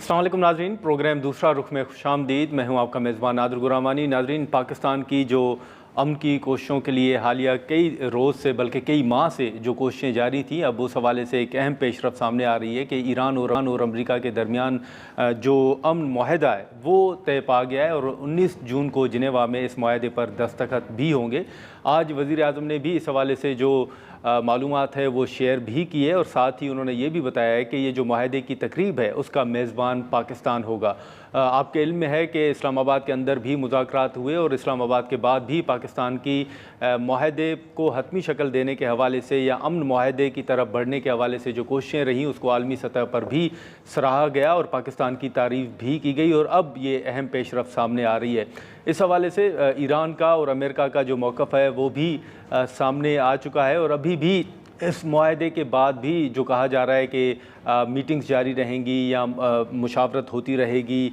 السلام علیکم ناظرین، پروگرام دوسرا رخ میں خوش آمدید۔ میں ہوں آپ کا میزبان نادر غرامانی۔ ناظرین، پاکستان کی جو امن کی کوششوں کے لیے حالیہ کئی روز سے بلکہ کئی ماہ سے جو کوششیں جاری تھیں، اب اس حوالے سے ایک اہم پیش رفت سامنے آ رہی ہے کہ ایران اور امریکہ کے درمیان جو امن معاہدہ ہے وہ طے پا گیا ہے اور 19 جون کو جنیوا میں اس معاہدے پر دستخط بھی ہوں گے۔ آج وزیر اعظم نے بھی اس حوالے سے جو معلومات ہے وہ شیئر بھی کی ہے اور ساتھ ہی انہوں نے یہ بھی بتایا ہے کہ یہ جو معاہدے کی تقریب ہے اس کا میزبان پاکستان ہوگا۔ آپ کے علم میں ہے کہ اسلام آباد کے اندر بھی مذاکرات ہوئے اور اسلام آباد کے بعد بھی پاکستان کی معاہدے کو حتمی شکل دینے کے حوالے سے یا امن معاہدے کی طرف بڑھنے کے حوالے سے جو کوششیں رہیں اس کو عالمی سطح پر بھی سراہا گیا اور پاکستان کی تعریف بھی کی گئی، اور اب یہ اہم پیش رفت سامنے آ رہی ہے۔ اس حوالے سے ایران کا اور امریکہ کا جو موقف ہے وہ بھی سامنے آ چکا ہے، اور ابھی بھی اس معاہدے کے بعد بھی جو کہا جا رہا ہے کہ میٹنگز جاری رہیں گی یا مشاورت ہوتی رہے گی،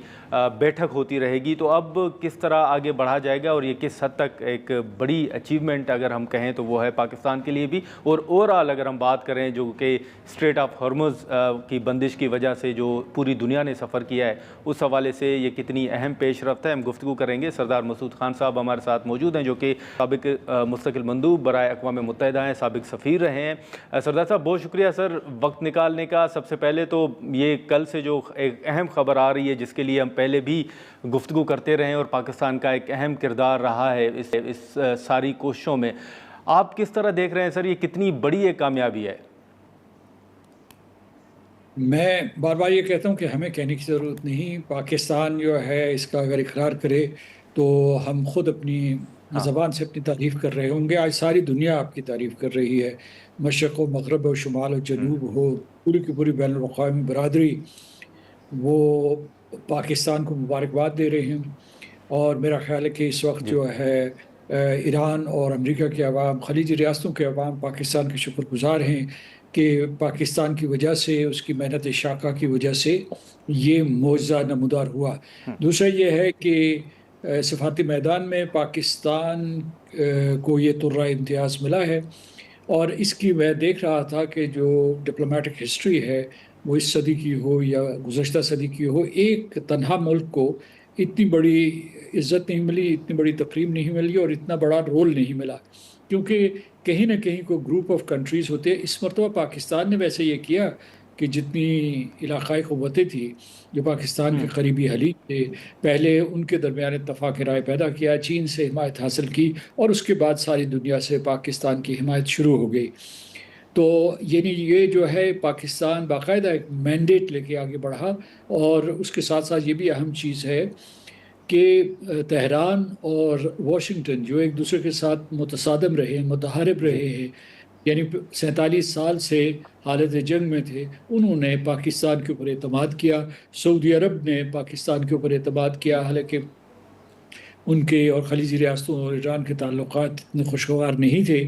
بیٹھک ہوتی رہے گی، تو اب کس طرح آگے بڑھا جائے گا اور یہ کس حد تک ایک بڑی اچیومنٹ اگر ہم کہیں تو وہ ہے پاکستان کے لیے بھی، اور اوورآل اگر ہم بات کریں جو کہ اسٹریٹ آف ہرمز کی بندش کی وجہ سے جو پوری دنیا نے سفر کیا ہے اس حوالے سے یہ کتنی اہم پیش رفت ہے، ہم گفتگو کریں گے۔ سردار مسعود خان صاحب ہمارے ساتھ موجود ہیں جو کہ سابق مستقل مندوب برائے اقوام متحدہ ہیں، سابق سفیر رہے ہیں۔ سردار صاحب بہت شکریہ سر وقت نکالنے کا۔ سب سے پہلے تو یہ کل سے جو ایک اہم خبر آ رہی ہے جس کے لیے ہم پہلے بھی گفتگو کرتے رہے اور پاکستان کا ایک اہم کردار رہا ہے اس ساری کوششوں میں، آپ کس طرح دیکھ رہے ہیں سر، یہ کتنی بڑی ایک کامیابی ہے؟ میں بار بار یہ کہتا ہوں کہ ہمیں کہنے کی ضرورت نہیں، پاکستان جو ہے اس کا اگر اقرار کرے تو ہم خود اپنی زبان سے اپنی تعریف کر رہے ہوں گے۔ آج ساری دنیا آپ کی تعریف کر رہی ہے، مشرق و مغرب ہو، شمال و جنوب ہو، پوری کی پوری بین الاقوامی برادری وہ پاکستان کو مبارکباد دے رہے ہیں۔ اور میرا خیال ہے کہ اس وقت جو ہے ایران اور امریکہ کے عوام، خلیجی ریاستوں کے عوام پاکستان کے شکر گزار ہیں کہ پاکستان کی وجہ سے، اس کی محنت شاقہ کی وجہ سے یہ معجزہ نمودار ہوا۔ دوسرا یہ ہے کہ سفارتی میدان میں پاکستان کو یہ طرہ امتیاز ملا ہے، اور اس کی میں دیکھ رہا تھا کہ جو ڈپلومیٹک ہسٹری ہے وہ اس صدی کی ہو یا گزشتہ صدی کی ہو، ایک تنہا ملک کو اتنی بڑی عزت نہیں ملی، اتنی بڑی تقریب نہیں ملی اور اتنا بڑا رول نہیں ملا، کیونکہ کہیں نہ کہیں کوئی گروپ آف کنٹریز ہوتے ہیں۔ اس مرتبہ پاکستان نے ویسے یہ کیا کہ جتنی علاقائی قوتیں تھیں جو پاکستان کے قریبی حلیف تھے، پہلے ان کے درمیان اتفاق رائے پیدا کیا، چین سے حمایت حاصل کی، اور اس کے بعد ساری دنیا سے پاکستان کی حمایت شروع ہو گئی۔ تو یعنی یہ جو ہے پاکستان باقاعدہ ایک مینڈیٹ لے کے آگے بڑھا، اور اس کے ساتھ ساتھ یہ بھی اہم چیز ہے کہ تہران اور واشنگٹن جو ایک دوسرے کے ساتھ متصادم رہے ہیں، متحارب رہے ہیں، یعنی 47 سال سے حالت جنگ میں تھے، انہوں نے پاکستان کے اوپر اعتماد کیا۔ سعودی عرب نے پاکستان کے اوپر اعتماد کیا، حالانکہ ان کے اور خلیجی ریاستوں اور ایران کے تعلقات اتنے خوشگوار نہیں تھے۔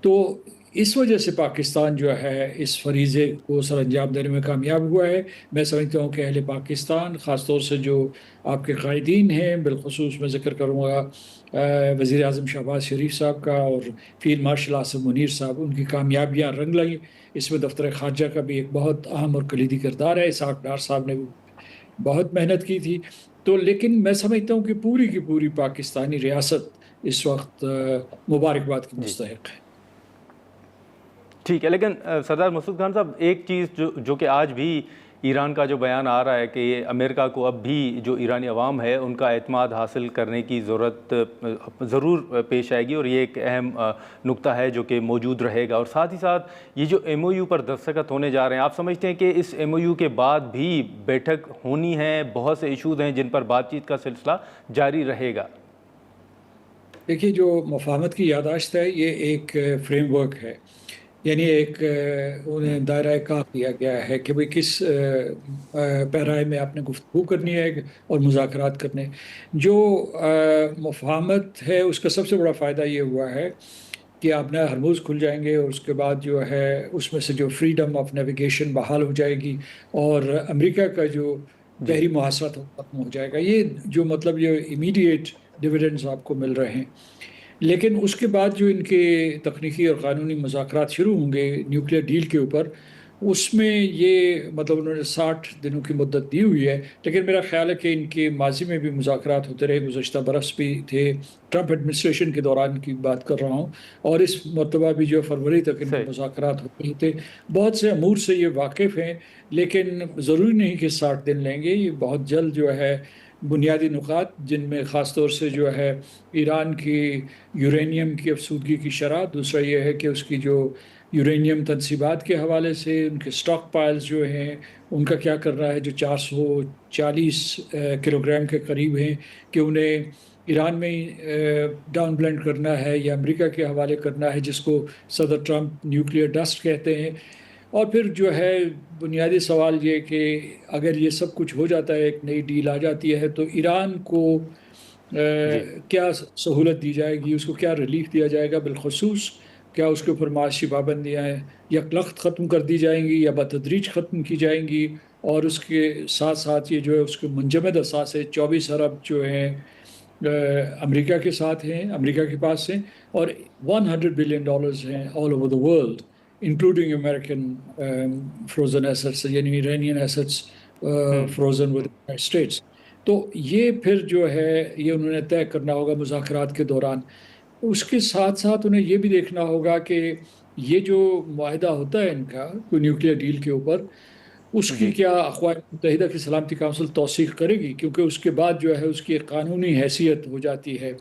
تو اس وجہ سے پاکستان جو ہے اس فریضے کو سر انجام دینے میں کامیاب ہوا ہے۔ میں سمجھتا ہوں کہ اہل پاکستان، خاص طور سے جو آپ کے قائدین ہیں، بالخصوص میں ذکر کروں گا وزیر اعظم شہباز شریف صاحب کا اور فیلڈ مارشل آصف منیر صاحب، ان کی کامیابیاں رنگ لائیں۔ اس میں دفتر خارجہ کا بھی ایک بہت اہم اور کلیدی کردار ہے، اسحاق ڈار صاحب نے بہت محنت کی تھی۔ تو لیکن میں سمجھتا ہوں کہ پوری کی پوری پاکستانی ریاست اس وقت مبارکباد کی مستحق ہے۔ ٹھیک ہے، لیکن سردار مسعود خان صاحب ایک چیز جو کہ آج بھی ایران کا جو بیان آ رہا ہے کہ امریکہ کو اب بھی جو ایرانی عوام ہے ان کا اعتماد حاصل کرنے کی ضرورت ضرور پیش آئے گی، اور یہ ایک اہم نقطہ ہے جو کہ موجود رہے گا۔ اور ساتھ ہی ساتھ یہ جو ایم او یو پر دستخط ہونے جا رہے ہیں، آپ سمجھتے ہیں کہ اس ایم او یو کے بعد بھی بیٹھک ہونی ہے، بہت سے ایشوز ہیں جن پر بات چیت کا سلسلہ جاری رہے گا؟ دیکھیے، جو مفاہمت کی یادداشت ہے یہ ایک فریم ورک ہے، یعنی ایک انہیں دائرہ کار دیا گیا ہے کہ بھئی کس پیرائے میں آپ نے گفتگو کرنی ہے اور مذاکرات کرنے۔ جو مفاہمت ہے اس کا سب سے بڑا فائدہ یہ ہوا ہے کہ آپ نے ہرموز کھل جائیں گے، اور اس کے بعد جو ہے اس میں سے جو فریڈم آف نیویگیشن بحال ہو جائے گی، اور امریکہ کا جو بحری محاصرہ ختم ہو جائے گا۔ یہ جو مطلب یہ امیڈیٹ ڈویڈنڈز آپ کو مل رہے ہیں۔ لیکن اس کے بعد جو ان کے تکنیکی اور قانونی مذاکرات شروع ہوں گے نیوکلیر ڈیل کے اوپر، اس میں یہ مطلب انہوں نے 60 دنوں کی مدت دی ہوئی ہے، لیکن میرا خیال ہے کہ ان کے ماضی میں بھی مذاکرات ہوتے رہے، گزشتہ برس بھی تھے، ٹرمپ ایڈمنسٹریشن کے دوران کی بات کر رہا ہوں، اور اس مرتبہ بھی جو فروری تک ان کے صحیح مذاکرات ہو رہے تھے۔ بہت سے امور سے یہ واقف ہیں، لیکن ضروری نہیں کہ 60 دن لیں گے، یہ بہت جلد جو ہے بنیادی نکات جن میں خاص طور سے جو ہے ایران کی یورینیم کی افسودگی کی شرح، دوسرا یہ ہے کہ اس کی جو یورینیم تنصیبات کے حوالے سے ان کے سٹاک پائلز جو ہیں ان کا کیا کرنا ہے، جو 440 کلو گرام کے قریب ہیں، کہ انہیں ایران میں ڈاؤن بلینڈ کرنا ہے یا امریکہ کے حوالے کرنا ہے، جس کو صدر ٹرمپ نیوکلیئر ڈسٹ کہتے ہیں۔ اور پھر جو ہے بنیادی سوال یہ کہ اگر یہ سب کچھ ہو جاتا ہے، ایک نئی ڈیل آ جاتی ہے، تو ایران کو جی کیا سہولت دی جائے گی، اس کو کیا ریلیف دیا جائے گا، بالخصوص کیا اس کے اوپر معاشی پابندیاں یکلخت ختم کر دی جائیں گی یا بتدریج ختم کی جائیں گی، اور اس کے ساتھ ساتھ یہ جو ہے اس کے منجمد اثاثے 24 ارب جو ہیں امریکہ کے ساتھ ہیں، امریکہ کے پاس ہیں، اور $100 بلین ہیں all over the world including American frozen assets, یعنی ایرانین ایسٹس ہوں فروزن ود اسٹیٹس۔ تو یہ پھر جو ہے یہ انہوں نے طے کرنا ہوگا مذاکرات کے دوران۔ اس کے ساتھ ساتھ انہیں یہ بھی دیکھنا ہوگا کہ یہ جو معاہدہ ہوتا ہے ان کا کوئی نیوکلیئر ڈیل کے اوپر، اس کی جی کیا اقوام متحدہ کی سلامتی کونسل توثیق کرے گی، کیونکہ اس کے بعد جو ہے اس کی ایک قانونی حیثیت ہو جاتی ہے۔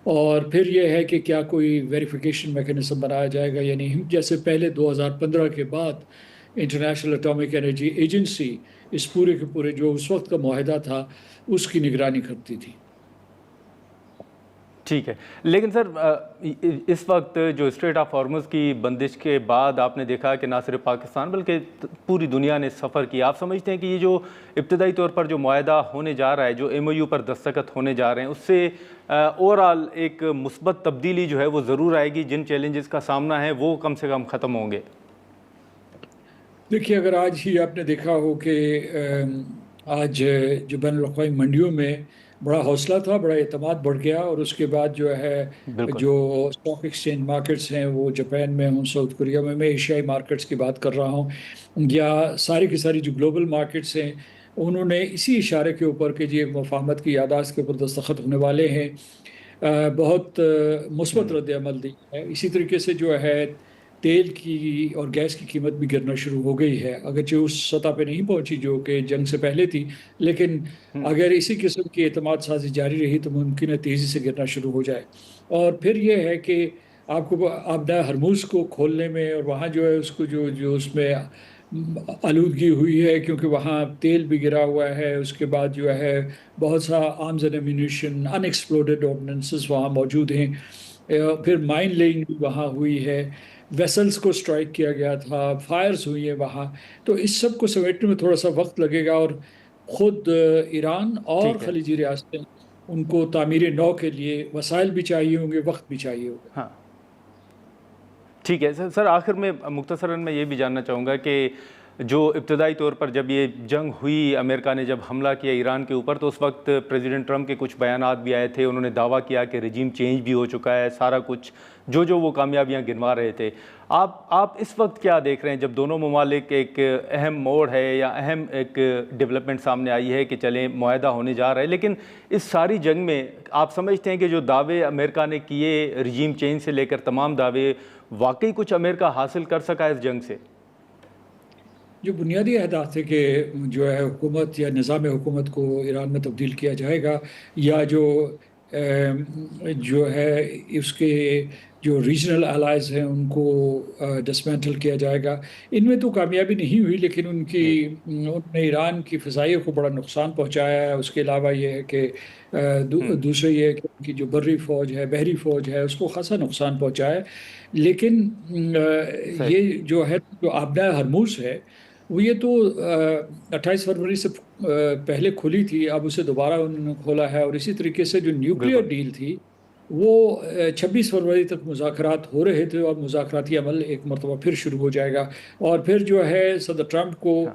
اور پھر یہ ہے کہ کیا کوئی ویریفیکیشن میکانزم بنایا جائے گا یا نہیں، جیسے پہلے 2015 کے بعد انٹرنیشنل اٹامک انرجی ایجنسی اس پورے کے پورے جو اس وقت کا معاہدہ تھا اس کی نگرانی کرتی تھی۔ ٹھیک ہے، لیکن سر اس وقت جو اسٹریٹ آف ہارمز کی بندش کے بعد آپ نے دیکھا کہ نہ صرف پاکستان بلکہ پوری دنیا نے سفر کیا۔ آپ سمجھتے ہیں کہ یہ جو ابتدائی طور پر جو معاہدہ ہونے جا رہا ہے، جو ایم او یو پر دستخط ہونے جا رہے ہیں، اس سے اوور آل ایک مثبت تبدیلی جو ہے وہ ضرور آئے گی، جن چیلنجز کا سامنا ہے وہ کم سے کم ختم ہوں گے؟ دیکھیے، اگر آج ہی آپ نے دیکھا ہو کہ آج جو بین الاقوامی منڈیوں میں بڑا حوصلہ تھا، بڑا اعتماد بڑھ گیا، اور اس کے بعد جو ہے بالکل جو اسٹاک ایکسچینج مارکیٹس ہیں وہ جاپان میں ہوں، ساؤتھ کوریا میں ایشیائی مارکیٹس کی بات کر رہا ہوں، یا ساری کی ساری جو گلوبل مارکیٹس ہیں، انہوں نے اسی اشارے کے اوپر کہ یہ مفاہمت کی یادداشت کے اوپر دستخط ہونے والے ہیں، بہت مثبت رد عمل دی ہے۔ اسی طریقے سے جو ہے تیل کی اور گیس کی قیمت بھی گرنا شروع ہو گئی ہے، اگرچہ اس سطح پہ نہیں پہنچی جو کہ جنگ سے پہلے تھی، لیکن اگر اسی قسم کی اعتماد سازی جاری رہی تو ممکن ہے تیزی سے گرنا شروع ہو جائے۔ اور پھر یہ ہے کہ آپ کو آبدہ ہرموز کو کھولنے میں، اور وہاں جو ہے اس کو جو اس میں آلودگی ہوئی ہے، کیونکہ وہاں تیل بھی گرا ہوا ہے، اس کے بعد جو ہے بہت سا arms and ammunition in ایکسپلوڈڈ ordinances وہاں موجود ہیں، پھر مائن لیئنگ بھی وہاں ہوئی ہے، ویسلز کو سٹرائک کیا گیا تھا، فائرز ہوئی ہیں وہاں۔ تو اس سب کو سمیٹنے میں تھوڑا سا وقت لگے گا، اور خود ایران اور ٹھیک ہے، خلیجی ریاستیں ان کو تعمیر نو کے لیے وسائل بھی چاہیے ہوں گے، وقت بھی چاہیے ہوگا۔ ہاں ٹھیک ہے سر، آخر میں مختصراً میں یہ بھی جاننا چاہوں گا کہ جو ابتدائی طور پر جب یہ جنگ ہوئی، امریکہ نے جب حملہ کیا ایران کے اوپر، تو اس وقت پریزیڈنٹ ٹرمپ کے کچھ بیانات بھی آئے تھے، انہوں نے دعویٰ کیا کہ رجیم چینج بھی ہو چکا ہے، سارا کچھ جو وہ کامیابیاں گنوا رہے تھے۔ آپ اس وقت کیا دیکھ رہے ہیں جب دونوں ممالک ایک اہم موڑ ہے یا اہم ایک ڈیولپمنٹ سامنے آئی ہے کہ چلیں معاہدہ ہونے جا رہا ہے، لیکن اس ساری جنگ میں آپ سمجھتے ہیں کہ جو دعوے امریکہ نے کیے رجیم چینج سے لے کر تمام دعوے، واقعی کچھ امریکہ حاصل کر سکا اس جنگ سے؟ جو بنیادی اہداف تھے کہ جو ہے حکومت یا نظام حکومت کو ایران میں تبدیل کیا جائے گا، یا جو ہے اس کے جو ریجنل الائز ہیں ان کو ڈسمینٹل کیا جائے گا، ان میں تو کامیابی نہیں ہوئی، لیکن جی انہوں نے ایران کی فضائیہ کو بڑا نقصان پہنچایا ہے۔ اس کے علاوہ یہ ہے کہ دوسرے یہ ہے کہ ان کی جو بری فوج ہے، بحری فوج ہے، اس کو خاصا نقصان پہنچایا ہے۔ لیکن صحیح یہ جو ہے جو آبدہ ہرموز ہے، وہ یہ تو 28 فروری سے پہلے کھلی تھی، اب اسے دوبارہ انہوں نے کھولا ہے، اور اسی طریقے سے جو نیوکلیئر بالکل ڈیل تھی وہ 26 فروری تک مذاکرات ہو رہے تھے، اور مذاکراتی عمل ایک مرتبہ پھر شروع ہو جائے گا۔ اور پھر جو ہے صدر ٹرمپ کو ہاں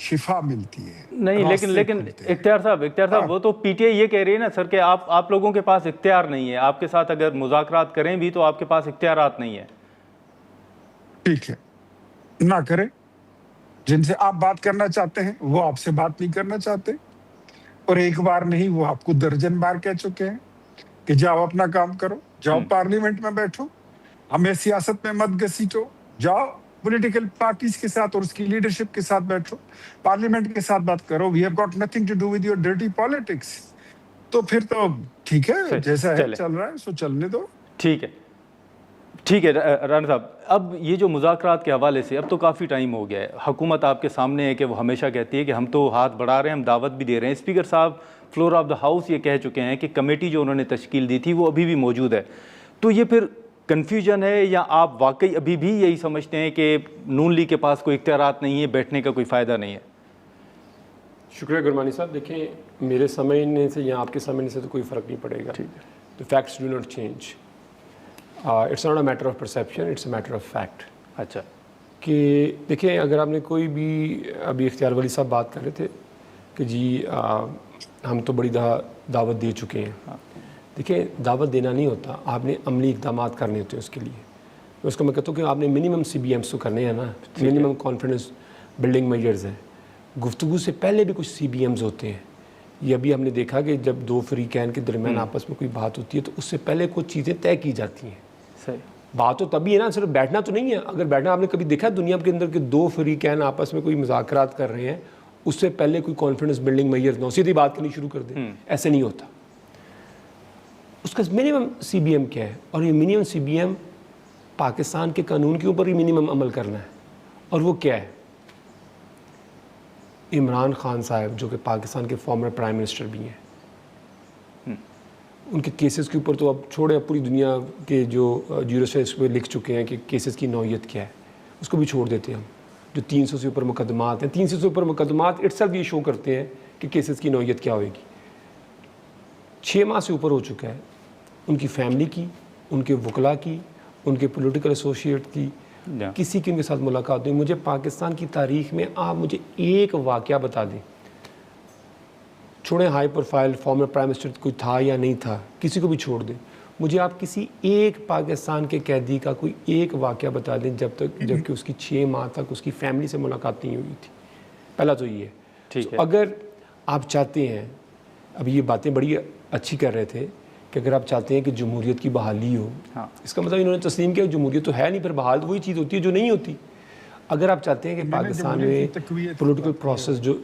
شفا ملتی ہے, نہیں لیکن راستے کھلتے ہیں. اختیار صاحب وہ تو پی ٹی آئی یہ کہہ رہی ہے نا سر کہ آپ لوگوں کے پاس اختیار نہیں ہے, آپ کے ساتھ اگر مذاکرات کریں بھی تو آپ کے پاس اختیارات نہیں ہے. ٹھیک ہے, نہ کریں. جن سے آپ بات کرنا چاہتے ہیں وہ آپ سے بات نہیں کرنا چاہتے, اور ایک بار نہیں وہ آپ کو درجن بار کہہ چکے ہیں کہ جاؤ اپنا کام کرو, جاؤ پارلیمنٹ میں بیٹھو, ہمیں سیاست میں مت گھسیٹو, جاؤ پولیٹیکل پارٹیز کے ساتھ اور اس کی لیڈرشپ کے ساتھ بیٹھو, پارلیمنٹ کے ساتھ بات کرو. We have got nothing to do with your dirty politics. تو پھر تو ٹھیک ہے, جیسا ہے چل رہا ہے سو چلنے دو. ٹھیک ہے رانا صاحب, اب یہ جو مذاکرات کے حوالے سے اب تو کافی ٹائم ہو گیا ہے, حکومت آپ کے سامنے ہے کہ وہ ہمیشہ کہتی ہے کہ ہم تو ہاتھ بڑھا رہے ہیں, ہم دعوت بھی دے رہے ہیں. اسپیکر صاحب فلور آف دا ہاؤس یہ کہہ چکے ہیں کہ کمیٹی جو انہوں نے تشکیل دی تھی وہ ابھی بھی موجود ہے. تو یہ پھر کنفیوژن ہے یا آپ واقعی ابھی بھی یہی سمجھتے ہیں کہ نون لیگ کے پاس کوئی اختیارات نہیں ہے, بیٹھنے کا کوئی فائدہ نہیں ہے؟ شکریہ گرمانی صاحب. دیکھیں میرے سمجھنے سے یا آپ کے سمجھنے سے تو کوئی فرق نہیں پڑے گا. The facts do not change. It's not a matter of perception, it's a matter of fact. اچھا, کہ دیکھیں اگر آپ نے کوئی بھی, ابھی اختیار ولی صاحب بات کر رہے تھے کہ جی ہم تو بڑی دعوت دے چکے ہیں. دیکھیں دعوت دینا نہیں ہوتا, آپ نے عملی اقدامات کرنے ہوتے ہیں اس کے لیے. اس کو میں کہتا ہوں کہ آپ نے منیمم CBMs تو کرنے ہیں نا, منیمم کانفیڈنس بلڈنگ میجرز ہیں. گفتگو سے پہلے بھی کچھ CBMs ہوتے ہیں. یہ ابھی ہم نے دیکھا کہ جب دو فریقین کے درمیان آپس میں کوئی بات ہوتی ہے تو اس سے پہلے کچھ چیزیں طے کی جاتی ہیں. صحیح بات تو تبھی ہے نا, صرف بیٹھنا تو نہیں ہے. اگر بیٹھنا آپ نے کبھی دیکھا دنیا کے اندر کہ دو فریقین آپس میں کوئی مذاکرات کر رہے ہیں اس سے پہلے کوئی کانفیڈنس بلڈنگ میجرز نہ سیدھی بات کرنی شروع کر دیں؟ ایسے نہیں ہوتا. اس کا منیمم CBM کیا ہے, اور یہ منیمم CBM پاکستان کے قانون کے اوپر ہی منیمم عمل کرنا ہے. اور وہ کیا ہے؟ عمران خان صاحب جو کہ پاکستان کے فارمر پرائم منسٹر بھی ہیں, ان کے کیسز کے اوپر تو اب چھوڑے, اب پوری دنیا کے جو جیورسٹس پہ لکھ چکے ہیں کہ کیسز کی نوعیت کیا ہے, اس کو بھی چھوڑ دیتے ہیں ہم. جو 300 سے اوپر مقدمات ہیں, 300 سے اوپر مقدمات اٹ سیلف یہ شو کرتے ہیں کہ کیسز کی نوعیت کیا ہوئے گی. 6 ماہ سے اوپر ہو چکا ہے. ان کی فیملی کی, ان کے وکلاء کی, ان کے پولیٹیکل ایسوسیٹ کی, کسی کی ان کے ساتھ ملاقات نہیں. مجھے پاکستان کی تاریخ میں آپ مجھے ایک واقعہ بتا دیں, چھوڑیں high profile former prime minister کوئی تھا یا نہیں تھا, کسی کو بھی چھوڑ دیں, مجھے آپ کسی ایک پاکستان کے قیدی کا کوئی ایک واقعہ بتا دیں جب کہ اس کی 6 ماہ تک اس کی فیملی سے ملاقات نہیں ہوئی تھی. پہلا تو یہ ہے. اگر آپ چاہتے ہیں, اب یہ باتیں بڑی اچھی کر رہے تھے کہ اگر آپ چاہتے ہیں کہ جمہوریت کی بحالی ہو, اس کا مطلب انہوں نے تسلیم کیا جمہوریت تو ہے نہیں, پھر بحال وہی چیز ہوتی ہے جو نہیں ہوتی. اگر آپ چاہتے ہیں کہ پاکستان میں پولیٹیکل پروسیس جو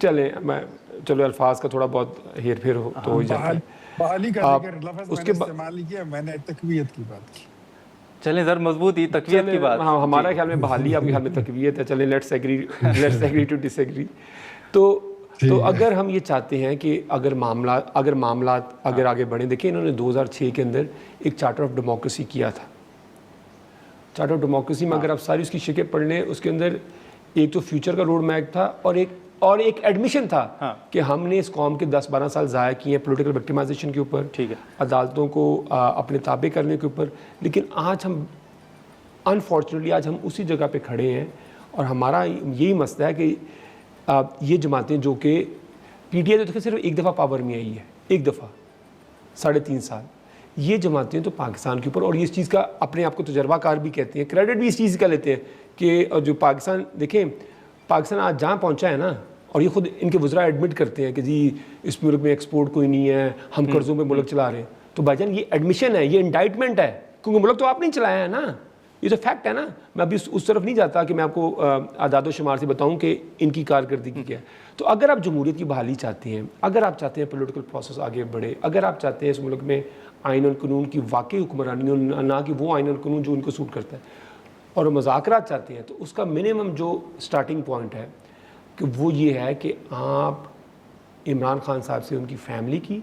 چلو الفاظ کا تھوڑا بہت ہیر پھیر تو ہو جاتا ہے. بحالی کا ذکر لفظ میں نے استعمال نہیں کیا, میں نے تقویت کی بات کی. چلیں ذرا مضبوط ہی تقویت کی بات. ہاں, ہمارا خیال میں بحالی, آپ کے خیال میں تقویت ہے. چلیں let's agree to disagree. تو اگر ہم یہ چاہتے ہیں کہ اگر معاملات اگر آگے بڑھیں, دیکھیں انہوں نے 2006 کے اندر ایک چارٹر آف ڈیموکریسی کیا تھا. چارٹر آف ڈیموکریسی میں اگر آپ ساری اس کی شکیں پڑھ لیں, اس کے اندر ایک تو فیوچر کا روڈ میپ تھا اور ایک ایڈمیشن تھا کہ ہم نے اس قوم کے 10-12 سال ضائع کیے ہیں پولیٹیکل وکٹمائزیشن کے اوپر, عدالتوں کو اپنے تابع کرنے کے اوپر. لیکن آج ہم انفارچونیٹلی آج ہم اسی جگہ پہ کھڑے ہیں, اور ہمارا یہی مسئلہ ہے کہ یہ جماعتیں جو کہ PTI تو دیکھیں صرف ایک دفعہ پاور میں آئی ہے, ایک دفعہ 3.5 سال, یہ جماعتیں تو پاکستان کے اوپر, اور یہ اس چیز کا اپنے آپ کو تجربہ کار بھی کہتے ہیں, کریڈٹ بھی اس چیز کا لیتے ہیں کہ جو پاکستان, دیکھیں پاکستان آج جہاں پہنچا ہے نا, اور یہ خود ان کے وزراء ایڈمٹ کرتے ہیں کہ جی اس ملک میں ایکسپورٹ کوئی نہیں ہے, ہم قرضوں میں ملک چلا رہے ہیں. تو بھائی جان یہ ایڈمیشن ہے, یہ انڈائٹمنٹ ہے, کیونکہ ملک تو آپ نہیں چلایا ہے نا, یہ تو فیکٹ ہے نا. میں ابھی اس طرف نہیں جاتا کہ میں آپ کو اعداد و شمار سے بتاؤں کہ ان کی کارکردگی کیا ہے. تو اگر آپ جمہوریت کی بحالی چاہتے ہیں, اگر آپ چاہتے ہیں پولیٹیکل پروسیس آگے بڑھے, اگر آپ چاہتے ہیں اس ملک میں آئین اور قانون کی واقعی حکمرانی, نہ کہ وہ آئین اور قانون جو ان کو سوٹ کرتا ہے, اور مذاکرات چاہتے ہیں, تو اس کا منیمم جو سٹارٹنگ پوائنٹ ہے کہ وہ یہ ہے کہ آپ عمران خان صاحب سے ان کی فیملی کی,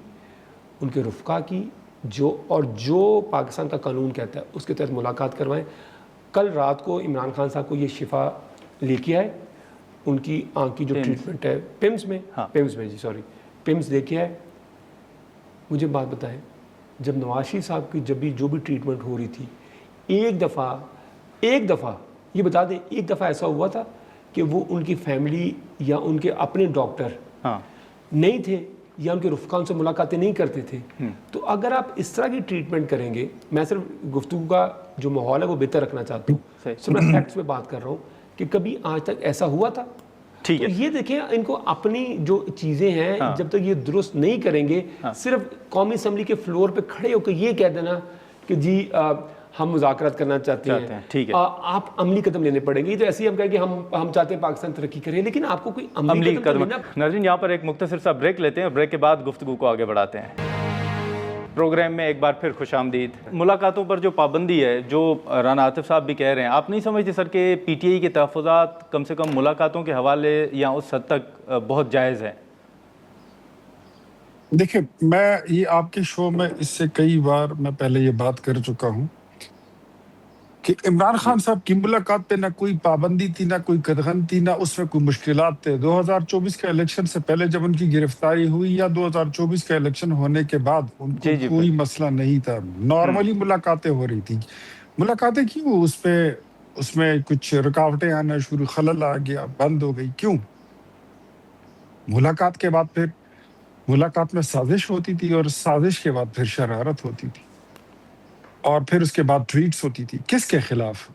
ان کے رفقا کی, جو پاکستان کا قانون کہتا ہے اس کے تحت ملاقات کروائیں. کل رات کو عمران خان صاحب کو یہ شفا لے کے آئے, ان کی آنکھ کی جو ٹریٹمنٹ ہے پمس لے کے آئے. مجھے بات بتائیں, جب نواز شریف صاحب کی جو بھی ٹریٹمنٹ ہو رہی تھی, ایک دفعہ یہ بتا دیں, ایک دفعہ ایسا ہوا تھا کہ وہ ان کی فیملی یا ان کے اپنے ڈاکٹر ہاں نہیں تھے یا ان کے رفقا ان سے ملاقاتیں نہیں کرتے تھے. تو اگر آپ اس طرح کی ٹریٹمنٹ کریں گے, میں صرف گفتگو کا جو ماحول ہے وہ بہتر رکھنا چاہتا ہوں, صرف میں فیکٹس پہ بات کر رہا ہوں کہ کبھی آج تک ایسا ہوا تھا. ٹھیک ہے. تو یہ دیکھیں ان کو اپنی جو چیزیں ہیں جب تک یہ درست نہیں کریں گے, صرف قومی اسمبلی کے فلور پہ کھڑے ہو کے یہ کہہ دینا کہ جی ہم مذاکرات کرنا چاہتے ہیں, ٹھیک ہے, آپ عملی قدم لینے پڑیں گے. تو ایسے ہی ہم کہیں کہ ہم چاہتے ہیں پاکستان ترقی کرے, لیکن آپ کو کوئی عملی قدم لینا. ناظرین یہاں پر ایک مختصر سا بریک لیتے ہیں, بریک کے بعد گفتگو کو آگے بڑھاتے ہیں. پروگرام میں ایک بار پھر خوش آمدید. ملاقاتوں پر جو پابندی ہے, جو رانا عاطف صاحب بھی کہہ رہے ہیں, آپ نہیں سمجھتے سر کہ پی ٹی آئی کے تحفظات کم سے کم ملاقاتوں کے حوالے یا اس حد تک بہت جائز ہیں؟ دیکھیں, میں یہ آپ کے شو میں اس سے کئی بار میں پہلے یہ بات کر چکا ہوں کہ عمران خان صاحب کی ملاقات پہ نہ کوئی پابندی تھی, نہ کوئی قدغن تھی, نہ اس میں کوئی مشکلات تھے. 2024 کے الیکشن سے پہلے جب ان کی گرفتاری ہوئی یا 2024 کے الیکشن ہونے کے بعد ان کو کوئی مسئلہ نہیں تھا, نارملی ملاقاتیں ہو رہی تھی. ملاقاتیں کیوں اس میں کچھ رکاوٹیں آنا شروع, خلل آ گیا, بند ہو گئی, کیوں؟ ملاقات کے بعد پھر ملاقات میں سازش ہوتی تھی, اور سازش کے بعد پھر شرارت ہوتی تھی, اور پھر اس کے بعد ٹویٹس ہوتی تھی. کس کے خلاف؟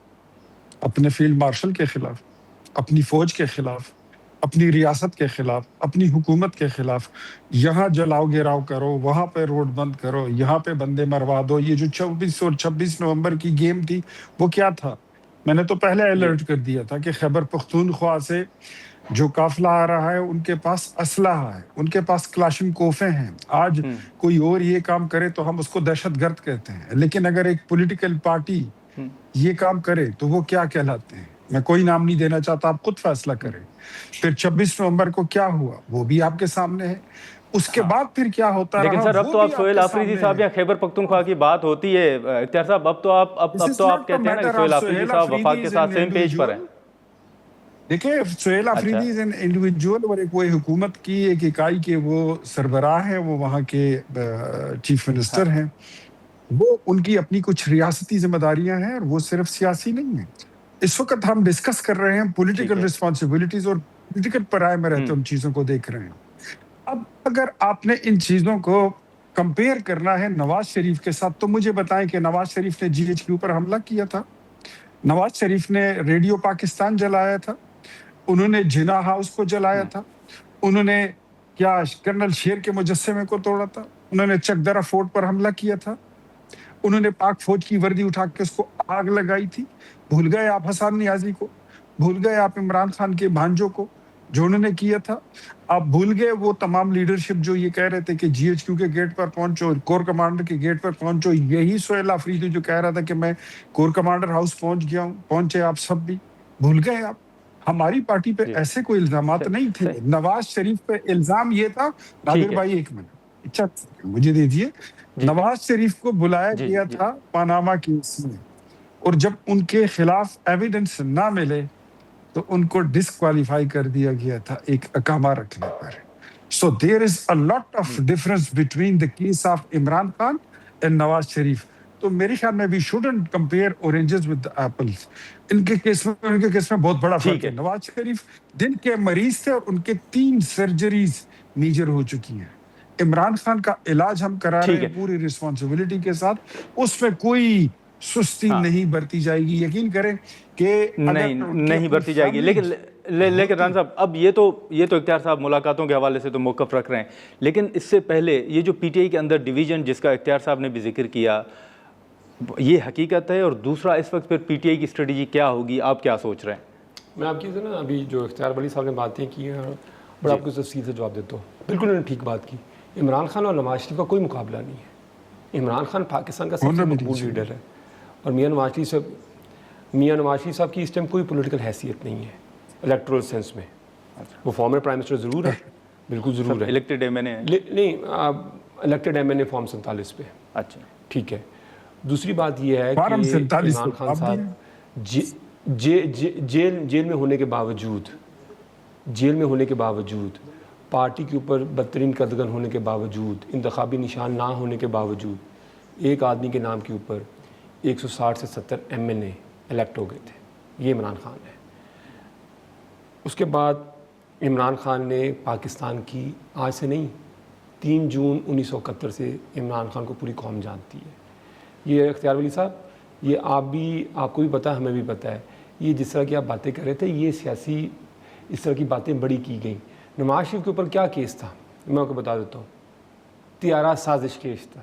اپنے فیلڈ مارشل کے خلاف, اپنی فوج کے خلاف, اپنی ریاست کے خلاف, اپنی حکومت کے خلاف. یہاں جلاؤ گراؤ کرو, وہاں پہ روڈ بند کرو, یہاں پہ بندے مروا دو. یہ جو 24 اور 26 نومبر کی گیم تھی وہ کیا تھا؟ میں نے تو پہلے الرٹ کر دیا تھا کہ خیبر پختونخوا سے جو قافلہ آ رہا ہے ان کے پاس اسلحہ ہے, ان کے پاس کلاشنکوفیں ہیں. آج کوئی اور یہ کام کرے تو ہم اس کو دہشت گرد کہتے ہیں, لیکن اگر ایک پولیٹیکل پارٹی یہ کام کرے تو وہ کیا کہلاتے ہیں؟ میں کوئی نام نہیں دینا چاہتا, آپ خود فیصلہ کریں. پھر 26 نومبر کو کیا ہوا وہ بھی آپ کے سامنے ہے. اس کے بعد پھر کیا ہوتا رہا, لیکن سر اب تو آپ سہیل آفریدی صاحب یا خیبر پختونخوا کی بات ہوتی ہے اختیار صاحب, اب تو آپ کہتے ہیں نا کہ سہیل آفریدی صاحب وفاق کے ساتھ سیم پیج پر ہیں. دیکھیں, Sohail Afridi is an individual, اور ایک وہ حکومت کی ایک اکائی کے وہ سربراہ ہیں, وہ وہاں کے چیف منسٹر ہیں. وہ ان کی اپنی کچھ ریاستی ذمہ داریاں ہیں, اور وہ صرف سیاسی نہیں ہیں. اس وقت ہم ڈسکس کر رہے ہیں پولیٹیکل رسپانسبلٹیز, اور پولیٹیکل پرائے میں رہتے ان چیزوں کو دیکھ رہے ہیں. اب اگر آپ نے ان چیزوں کو کمپیئر کرنا ہے نواز شریف کے ساتھ, تو مجھے بتائیں کہ نواز شریف نے جی ایچ کیو پر حملہ کیا تھا, نواز شریف نے ریڈیو پاکستان جلایا تھا, انہوں نے جنا ہاؤس کو جلایا تھا, انہوں نے کیا کرنل شیر کے مجسمے کو توڑا تھا, انہوں نے چکدرا فورٹ پر حملہ کیا تھا, انہوں نے پاک فوج کی وردی اٹھا کے اس کو آگ لگائی تھی. بھول گئے آپ حسان نیازی کو؟ بھول گئے آپ عمران خان کے بھانجوں کو جو انہوں نے کیا تھا؟ آپ بھول گئے وہ تمام لیڈرشپ جو یہ کہہ رہے تھے کہ جی ایچ کیو کے گیٹ پر پہنچو, کور کمانڈر کے گیٹ پر پہنچو؟ یہی سہیل آفریدی جو کہہ رہا تھا کہ میں کور کمانڈر ہاؤس پہنچ گیا ہوں, پہنچے آپ سب بھی؟ بھول گئے آپ؟ ہماری پارٹی پہ ایسے کوئی الزامات نہیں تھے. نواز شریف پہ الزام یہ تھا, نادر بھائی ایک منٹ, اچھا مجھے دے دیے. نواز شریف کو بلایا گیا تھا پاناما کیس میں, اور جب ان کے خلاف ایویڈنس نہ ملے تو ان کو ڈسکوالیفائی کر دیا گیا تھا ایک اقامہ رکھنے پر. So there is a lot of difference between the case of Imran Khan and Nawaz Sharif. تو میرے خیال میں we shouldn't compare oranges with apples. ان کے کیس میں بہت بڑا فرق ہے. نواز شریف دل کے مریض تھے, اور ان کے 3 سرجریز میجر ہو چکی ہیں. عمران خان کا علاج ہم کرا رہے ہیں پوری رسپانسبلٹی کے ساتھ, اس میں کوئی سستی نہیں برتی جائے گی. یقین کریں کہ نہیں برتی جائے گی. لیکن ران صاحب, اب یہ تو اختیار صاحب ملاقاتوں کے حوالے سے تو موقف رکھ رہے ہیں, لیکن اس سے پہلے یہ جو پی ٹی آئی کے اندر ڈویژن جس کا اختیار صاحب نے بھی ذکر کیا, یہ حقیقت ہے؟ اور دوسرا اس وقت پھر پی ٹی آئی کی اسٹریٹجی کیا ہوگی, آپ کیا سوچ رہے ہیں؟ میں آپ کی سے نا ابھی جو اختیار ولی صاحب نے باتیں کی ہیں, بڑا آپ کو تفصیل سے جواب دیتا ہوں. بالکل انہوں نے ٹھیک بات کی. عمران خان اور نواز شریف کا کوئی مقابلہ نہیں ہے. عمران خان پاکستان کا سب سے مقبول لیڈر ہے, اور میاں نواز شریف صاحب کی اس ٹائم کوئی پولیٹیکل حیثیت نہیں ہے الیکٹورل سینس میں. وہ فارمر پرائم منسٹر ضرور ہے, بالکل ضرور ہے, الیکٹڈ ایم این اے نہیں, الیکٹڈ ایم این اے فارم 47 پہ. اچھا ٹھیک ہے. دوسری بات یہ ہے کہ عمران خان صاحب جیل میں ہونے کے باوجود پارٹی کے اوپر بدترین قدغن ہونے کے باوجود, انتخابی نشان نہ ہونے کے باوجود, ایک آدمی کے نام کے اوپر 160 سے 70 ایم این اے الیکٹ ہو گئے تھے. یہ عمران خان ہے. اس کے بعد عمران خان نے پاکستان کی آج سے نہیں 3 جون 1971 سے عمران خان کو پوری قوم جانتی ہے. یہ اختیار ولی صاحب، یہ آپ کو بھی پتہ ہے، ہمیں بھی پتہ ہے، یہ جس طرح کی آپ باتیں کر رہے تھے، یہ سیاسی اس طرح کی باتیں بڑی کی گئیں. نواز شریف کے اوپر کیا کیس تھا میں آپ کو بتا دیتا ہوں. طیارہ سازش کیس تھا.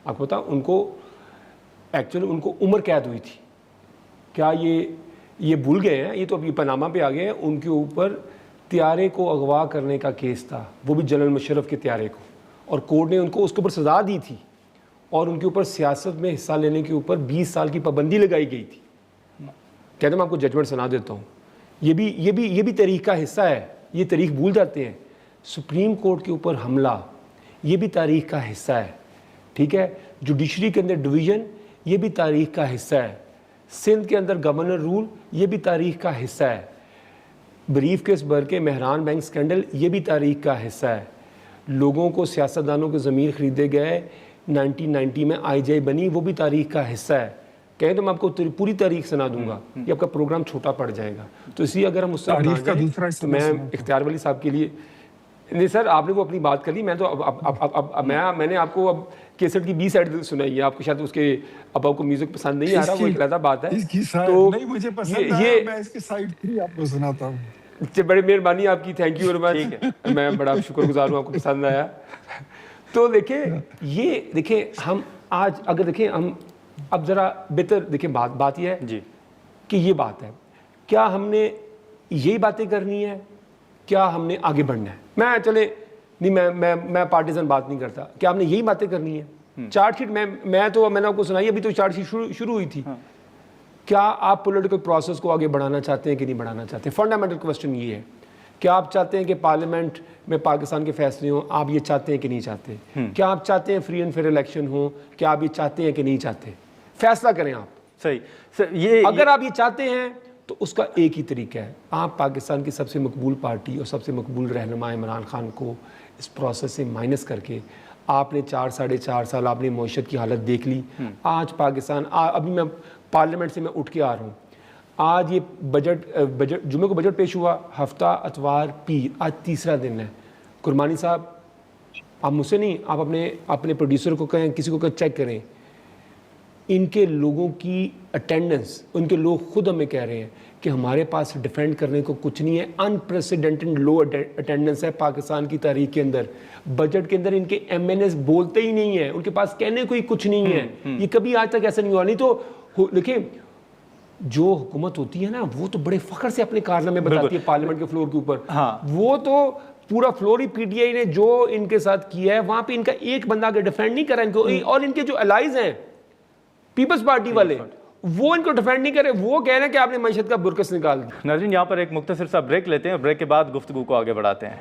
آپ کو پتا ان کو ایکچولی ان کو عمر قید ہوئی تھی. کیا یہ بھول گئے ہیں؟ یہ تو ابھی پاناما پہ آ گئے ہیں. ان کے اوپر طیارے کو اغوا کرنے کا کیس تھا، وہ بھی جنرل مشرف کے طیارے کو، اور کورٹ نے ان کو اس کے اوپر سزا دی تھی، اور ان کے اوپر سیاست میں حصہ لینے کے اوپر 20 سال کی پابندی لگائی گئی تھی. کہتے ہیں میں آپ کو ججمنٹ سنا دیتا ہوں. یہ بھی تاریخ کا حصہ ہے. یہ تاریخ بھول جاتے ہیں. سپریم کورٹ کے اوپر حملہ یہ بھی تاریخ کا حصہ ہے. ٹھیک ہے. جوڈیشری کے اندر ڈویژن یہ بھی تاریخ کا حصہ ہے. سندھ کے اندر گورنر رول یہ بھی تاریخ کا حصہ ہے. بریف کیس بھر کے مہران بینک سکینڈل یہ بھی تاریخ کا حصہ ہے. لوگوں کو سیاستدانوں کے ضمیر خریدے گئے 1990 میں آئی جے بنی، وہ بھی تاریخ کا حصہ ہے. کہیں تو میں آپ کو پوری تاریخ سنا دوں گا، یہ آپ کا پروگرام چھوٹا پڑ جائے گا. تو اسی اگر ہم اس سے تاریخ کا دوسرا تو میں اختیار ولی صاحب کے لیے نہیں سر، آپ نے وہ اپنی بات کر لی. میں تو میں نے آپ کو اب کیسٹ کی 20 سائڈ سنائی ہے. آپ کو شاید اس کے اب آپ کو میوزک پسند نہیں آ رہا، وہ ایک علیحدہ بات ہے. تو نہیں مجھے پسند ہے، میں اس کی سائڈ 3 آپ کو سناتا ہوں. بڑی مہربانی آپ کی، تھینک یو ویری مچ. میں بڑا شکر گزار ہوں، آپ کو پسند آیا. تو دیکھیں ہم آج اگر دیکھیں ہم اب ذرا بہتر دیکھیں بات یہ ہے جی کہ یہ بات ہے، کیا ہم نے یہی باتیں کرنی ہے، کیا ہم نے آگے بڑھنا ہے؟ میں پارٹیزن بات نہیں کرتا. کیا ہم نے یہی باتیں کرنی ہے؟ چارٹ شیٹ میں نے آپ کو سنائی، ابھی تو چارٹ شیٹ شروع ہوئی تھی. کیا آپ پولیٹیکل پروسیس کو آگے بڑھانا چاہتے ہیں کہ نہیں بڑھانا چاہتے؟ فنڈامنٹل کوسچن یہ ہے. کیا آپ چاہتے ہیں کہ پارلیمنٹ میں پاکستان کے فیصلے ہوں؟ آپ یہ چاہتے ہیں کہ نہیں چاہتے؟ کیا آپ چاہتے ہیں فری اینڈ فیئر الیکشن ہوں؟ کیا آپ یہ چاہتے ہیں کہ نہیں چاہتے؟ فیصلہ کریں آپ. صحیح. اگر آپ یہ چاہتے ہیں تو اس کا ایک ہی طریقہ ہے، آپ پاکستان کی سب سے مقبول پارٹی اور سب سے مقبول رہنما عمران خان کو اس پروسیس سے مائنس کر کے، آپ نے 4.5 سال آپ نے معیشت کی حالت دیکھ لی. آج پاکستان ابھی میں پارلیمنٹ سے میں اٹھ کے آ رہا ہوں، آج یہ بجٹ جمعے کو بجٹ پیش ہوا، ہفتہ اتوار پیر، آج تیسرا دن ہے. کرمانی صاحب آپ مجھ سے نہیں، آپ اپنے پروڈیوسر کو کہیں، کسی کو چیک کریں، ان کے لوگوں کی اٹینڈنس، ان کے لوگ خود ہمیں کہہ رہے ہیں کہ ہمارے پاس ڈیفینڈ کرنے کو کچھ نہیں ہے. انپریسیڈنٹڈ لو اٹینڈنس ہے پاکستان کی تاریخ کے اندر. بجٹ کے اندر ان کے ایم این ایس بولتے ہی نہیں ہیں، ان کے پاس کہنے کو ہی کچھ نہیں ہے. یہ کبھی آج تک ایسا نہیں ہوا. نہیں تو دیکھیں جو حکومت ہوتی ہے نا، وہ تو بڑے فخر سے اپنے کارنامے بتاتی ہے پارلیمنٹ کے فلور کے اوپر. وہ تو پورا floor he P T I نے جو ان کے ساتھ کیا ہے، وہاں پہ ان کا ایک بندہ اگر ڈیفینڈ نہیں کرا ان کو، اور ان کے جو الائز ہیں پیپلز پارٹی والے، وہ ان کو ڈیفینڈ نہیں کرے، وہ کہہ رہے ہیں کہ آپ نے معیشت کا برکس نکال دیا. ناظرین یہاں پر ایک مختصر سا بریک لیتے ہیں، بریک کے بعد گفتگو کو آگے بڑھاتے ہیں.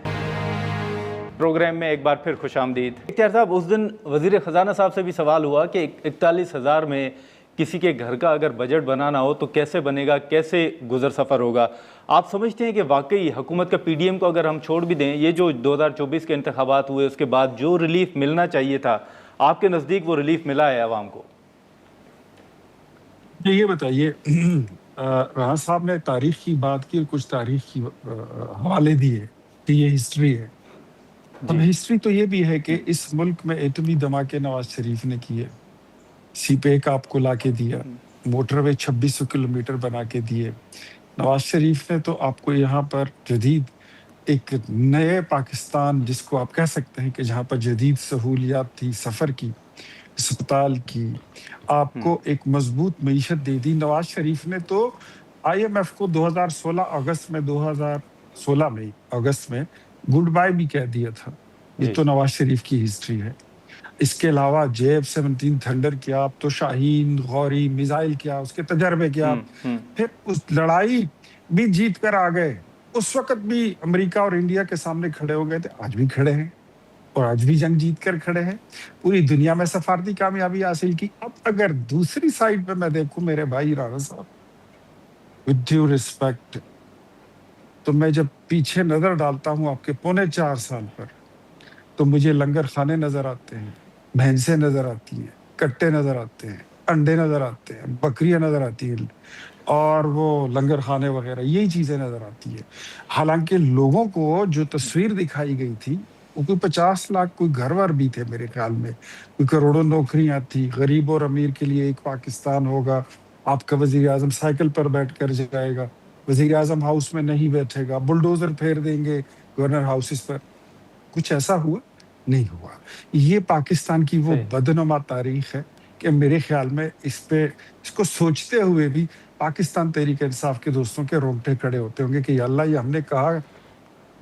پروگرام میں ایک بار پھر خوش آمدید. اختیار صاحب، اس دن وزیر خزانہ صاحب سے بھی سوال ہوا کہ 41,000 میں کسی کے گھر کا اگر بجٹ بنانا ہو تو کیسے بنے گا، کیسے گزر سفر ہوگا؟ آپ سمجھتے ہیں کہ واقعی حکومت کا پی ڈی ایم کو اگر ہم چھوڑ بھی دیں، یہ جو 2024 کے انتخابات ہوئے اس کے بعد جو ریلیف ملنا چاہیے تھا، آپ کے نزدیک وہ ریلیف ملا ہے عوام کو؟ یہ بتائیے، رانا صاحب نے تاریخ کی بات کی اور کچھ تاریخ کی حوالے دیے کہ یہ ہسٹری ہے. اب ہسٹری تو یہ بھی ہے کہ اس ملک میں ایٹمی دھماکے نواز شریف نے کیے، سی پیک آپ کو لا کے دیا، موٹر وے 2600 کلومیٹر بنا کے دیے. نواز شریف نے تو آپ کو یہاں پر جدید ایک نئے پاکستان، جس کو آپ کہہ سکتے ہیں کہ جہاں پر جدید سہولیات تھی، سفر کی، اسپتال کی، آپ کو ایک مضبوط معیشت دے دی. نواز شریف نے تو آئی ایم ایف کو 2016 اگست میں گڈ بائی بھی کہہ دیا تھا. یہ تو نواز شریف کی ہسٹری ہے. اس کے علاوہ JF-17 تھنڈر کیا، اب تو شاہین، غوری میزائل کیا، اس کے تجربے کیا، پھر اس لڑائی بھی جیت کر آ گئے. اس وقت بھی امریکہ اور انڈیا کے سامنے کھڑے ہو گئے تھے، آج بھی کھڑے ہیں اور آج بھی جنگ جیت کر کھڑے ہیں. پوری دنیا میں سفارتی کامیابی حاصل کی. اب اگر دوسری سائڈ پہ میں دیکھوں میرے بھائی رانا صاحب، with due respect، تو میں جب پیچھے نظر ڈالتا ہوں آپ کے 4.25 سال پر، تو مجھے لنگر خانے نظر آتے ہیں، بھینسیں نظر آتی ہیں، کٹے نظر آتے ہیں، انڈے نظر آتے ہیں، بکریاں نظر آتی ہیں، اور وہ لنگر خانے وغیرہ یہی چیزیں نظر آتی ہے. حالانکہ لوگوں کو جو تصویر دکھائی گئی تھی وہ کوئی 50 لاکھ کوئی گھر ور بھی تھے میرے خیال میں, کوئی کروڑوں نوکریاں تھی, غریب اور امیر کے لیے ایک پاکستان ہوگا, آپ کا وزیر اعظم سائیکل پر بیٹھ کر جائے گا, وزیر اعظم ہاؤس میں نہیں بیٹھے گا, بلڈوزر پھیر دیں گے گورنر ہاؤسز پر. کچھ ایسا ہوا نہیں ہوا. یہ پاکستان کی وہ بدنما تاریخ ہے کہ میرے خیال میں اس کو سوچتے ہوئے بھی پاکستان تحریک انصاف کے دوستوں کے رونگٹے کھڑے ہوتے ہوں گے کہ یا اللہ یہ ہم نے کہا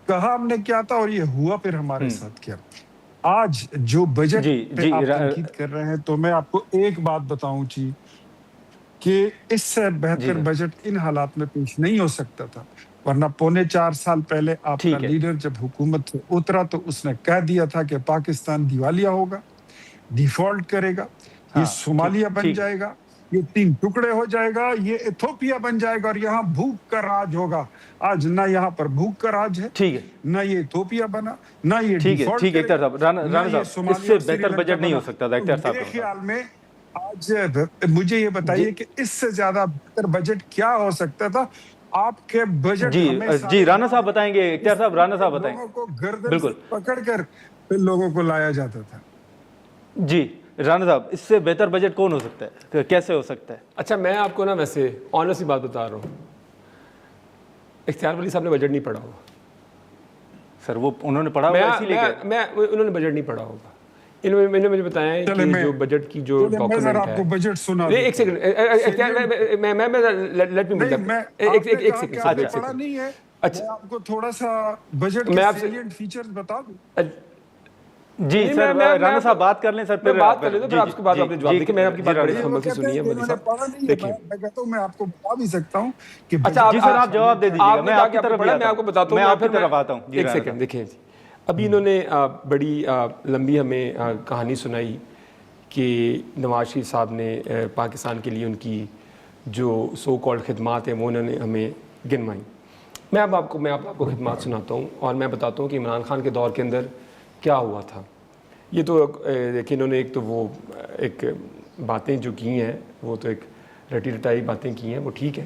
ہم نے کیا تھا اور یہ ہوا پھر ہمارے ساتھ کیا. آج جو بجٹ پہ آپ تنقید کر رہے ہیں تو میں آپ کو ایک بات بتاؤں جی کہ اس سے بہتر بجٹ ان حالات میں پیش نہیں ہو سکتا تھا, ورنہ 4.25 سال پہلے آپ کا لیڈر جب حکومت سے اترا تو اس نے کہہ دیا تھا کہ پاکستان دیوالیہ ہوگا, ڈیفالٹ کرے گا, یہ صومالیہ بن جائے گا, یہ 3 ٹکڑے ہو جائے گا, یہ ایتھوپیا بن جائے گا اور یہاں بھوک کا راج ہوگا. آج نہ یہاں پر بھوک کا راج ہے, نہ یہ ایتھوپیا بنا, نہ یہ ڈیفالٹ کرے گا, نہ یہ صومالیہ اس سے بہتر بجٹ نہیں ہو سکتا تھا. میرے خیال میں آج مجھے یہ بتائیے کہ اس سے زیادہ بہتر بجٹ کیا ہو سکتا تھا. آپ کے بجٹ جی رانا صاحب بتائیں گے, اختیار صاحب رانا صاحب بتائیں. لوگوں کو گردن سے پکڑ کر پھر لوگوں کو لایا جاتا تھا. جی رانا صاحب, اس سے بہتر بجٹ کون ہو سکتا ہے, کیسے ہو سکتا ہے؟ اچھا میں آپ کو نا ویسے آنیسٹ سی بات بتا رہا ہوں, اختیار ولی صاحب نے بجٹ نہیں پڑھا ہوگا سر. وہ انہوں نے پڑھا ہوگا اسی لیے انہوں نے بجٹ نہیں پڑھا ہوگا. انہوں نے مجھے بتایا ہے کہ جو بجٹ کی جو ڈاکومنٹ ہے, آپ کو بجٹ سنا ایک سیکنڈ لیٹ می ایک سیکنڈ پڑھا نہیں ہے. اچھا آپ کو تھوڑا سا بجٹ کے سیلینٹ فیچرز بتا دوں. جی سر رانا صاحب بات کر لیں سر, پھر بات کر لیتے پھر آپ کے بعد آپ نے جواب دیکھیں. میں نے آپ کی بات بڑی خمل سے سنی ہے مودی صاحب. دیکھیں میں کہتا ہوں, میں آپ کو بتا بھی سکتا ہوں کہ اچھا جی سر آپ جواب دے دیجیے گا, میں آپ کی طرف میں آپ کو بتاتا ہوں, میں آپ کی طرف آتا ہوں. ایک سیکنڈ دیکھیں جی, ابھی انہوں نے بڑی لمبی ہمیں کہانی سنائی کہ نواز شریف صاحب نے پاکستان کے لیے ان کی جو سو کالڈ خدمات ہیں وہ انہوں نے ہمیں گنوائیں. میں اب آپ کو خدمات سناتا ہوں اور میں بتاتا ہوں کہ عمران خان کے دور کے اندر کیا ہوا تھا. یہ تو دیکھیں انہوں نے ایک تو وہ ایک باتیں جو کی ہیں وہ تو ایک رٹی رٹائی باتیں کی ہیں, وہ ٹھیک ہے.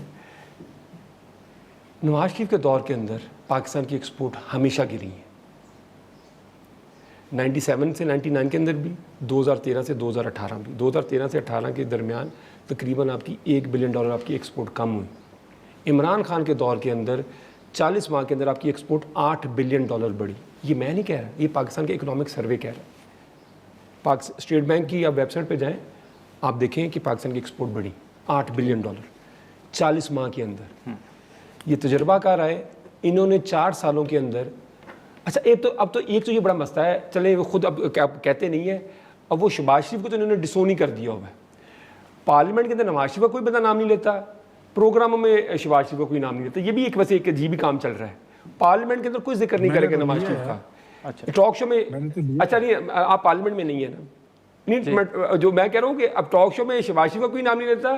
نواز شریف کے دور کے اندر پاکستان کی ایکسپورٹ ہمیشہ گری ہے, 97 سے 99 کے اندر بھی, 2013 سے 2018 بھی. 2013 سے 18 کے درمیان تقریباً آپ کی $1 بلین آپ کی ایکسپورٹ کم ہوئی. عمران خان کے دور کے اندر 40 ماہ کے اندر آپ کی ایکسپورٹ $8 بلین بڑھی. یہ میں نہیں کہہ رہا, یہ پاکستان کے اکنامک سروے کہہ رہا ہے. اسٹیٹ بینک کی آپ ویب سائٹ پہ جائیں, آپ دیکھیں کہ پاکستان کی ایکسپورٹ بڑھی $8 بلین 40 ماہ کے اندر. یہ تجربہ کار آئے انہوں نے 4 سالوں کے اندر. اچھا اب تو یہ بڑا مسئلہ ہے, چلیں وہ خود اب کہتے نہیں ہے, اب وہ شہباز شریف کو تو انہوں نے ڈسون ہی کر دیا ہوا ہے. پارلیمنٹ کے اندر نواز شریف کا کوئی بندہ نام نہیں لیتا, پروگراموں میں شہباز شریف کا کوئی نام نہیں لیتا. یہ بھی ایک ویسے ایک عجیب ہی کام چل رہا ہے. پارلیمنٹ کے اندر کوئی ذکر نہیں کرے گا نواز شریف کا. ٹاک شو میں اچھا نہیں, آپ پارلیمنٹ میں نہیں ہے نا, نہیں جو میں کہہ رہا ہوں کہ اب ٹاک شو میں شہباز شریف کا کوئی نام نہیں لیتا,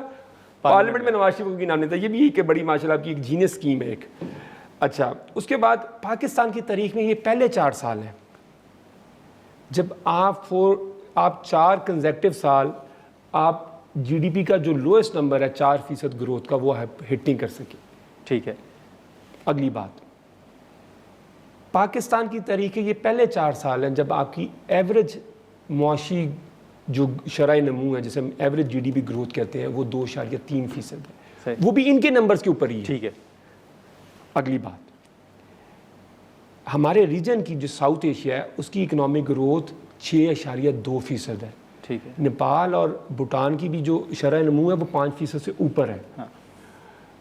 پارلیمنٹ میں نواز شریف کا کوئی نام نہیں لیتا. یہ بھی ایک بڑی ماشاء اللہ کی ایک جینیس اسکیم ہے ایک. اچھا اس کے بعد پاکستان کی تاریخ میں یہ پہلے 4 سال ہیں جب آپ 4 کنزیکٹیو سال آپ جی ڈی پی کا جو لوئسٹ نمبر ہے 4% گروتھ کا وہ ہٹ نہیں کر سکے. ٹھیک ہے. اگلی بات, پاکستان کی تاریخ کے یہ پہلے 4 سال ہیں جب آپ کی ایوریج معاشی جو شرح نمو ہے جسے ہم average G D P growth کہتے ہیں وہ 2.3% ہے. وہ بھی ان کے نمبرز کے اوپر ہی ہے. ٹھیک ہے. اگلی بات, ہمارے ریجن کی جو ساؤتھ ایشیا ہے اس کی اکنامک گروتھ 6.2% ہے. ٹھیک ہے. نیپال اور بھوٹان کی بھی جو شرح نمو ہے وہ 5% سے اوپر ہے.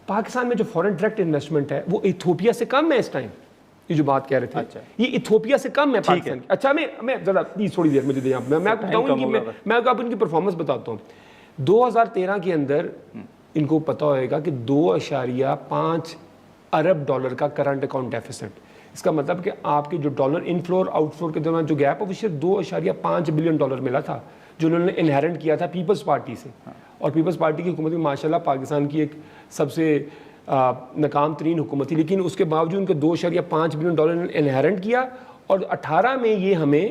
پاکستان میں جو فورن ڈائریکٹ انویسٹمنٹ ہے وہ ایتھوپیا سے کم ہے اس ٹائم. یہ جو بات کہہ رہے تھے یہ ایتھوپیا سے کم ہے پاکستان کی. اچھا میں ذرا پلیز تھوڑی دیر مجھے دیں, میں آپ کو بتاؤں کہ میں آپ ان کی پرفارمنس بتاتا ہوں. 2013 کے اندر ان کو پتہ ہوئے گا کہ $2.5 ارب کا کرنٹ اکاؤنٹ ڈیفیسٹ. اس کا مطلب کہ آپ کے جو ڈالر انفلو اور آؤٹ فلو کے درمیان جو گیپ ہے وہ صرف $2.5 بلین ملا تھا جو انہوں نے انہیرنٹ کیا تھا پیپلز پارٹی سے. اور پیپلز پارٹی کی حکومت میں ماشاءاللہ پاکستان کی ایک سب سے ناکام ترین حکومت تھی, لیکن اس کے باوجود ان کے $2.5 بلین انہیرنٹ کیا. اور 18 میں یہ ہمیں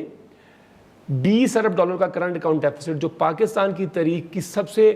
$20 ارب کا کرنٹ اکاؤنٹ ڈیفیسٹ جو پاکستان کی تاریخ کی سب سے